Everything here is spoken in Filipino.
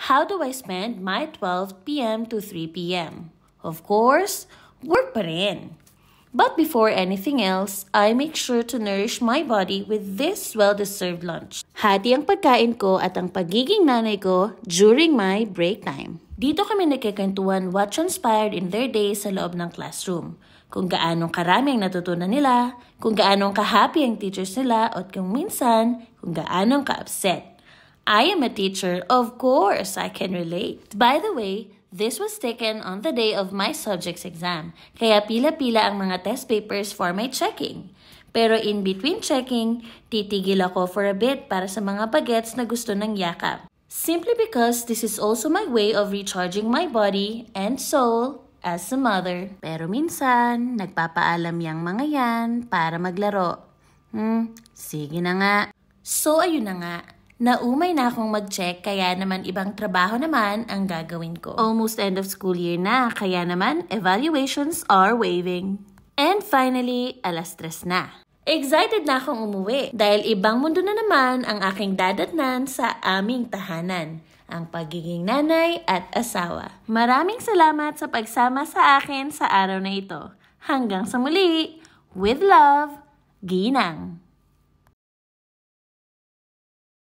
How do I spend my 12 p.m. to 3 p.m.? Of course, work pa rin. But before anything else, I make sure to nourish my body with this well-deserved lunch. Hati ang pagkain ko at ang pagiging nanay ko during my break time. Dito kami nagkikwentuhan what transpired in their day sa loob ng classroom. Kung gaanong karami ang natutunan nila, kung gaanong ka-happy ang teachers nila, at kung minsan, kung gaanong ka-upset. I am a teacher, of course I can relate. By the way, this was taken on the day of my subjects exam, kaya pila-pila ang mga test papers for my checking. Pero in between checking, titigil ako for a bit para sa mga bagets na gusto ng yakap. Simply because this is also my way of recharging my body and soul as a mother. Pero minsan, nagpapaalam yang mga yan para maglaro. Sige na nga. So ayun na nga. Naumay na akong mag-check, kaya naman ibang trabaho naman ang gagawin ko. Almost end of school year na, kaya naman evaluations are waving. And finally, 3:00 na. Excited na akong umuwi dahil ibang mundo na naman ang aking dadatnan sa aming tahanan, ang pagiging nanay at asawa. Maraming salamat sa pagsama sa akin sa araw na ito. Hanggang sa muli, with love, Ginang.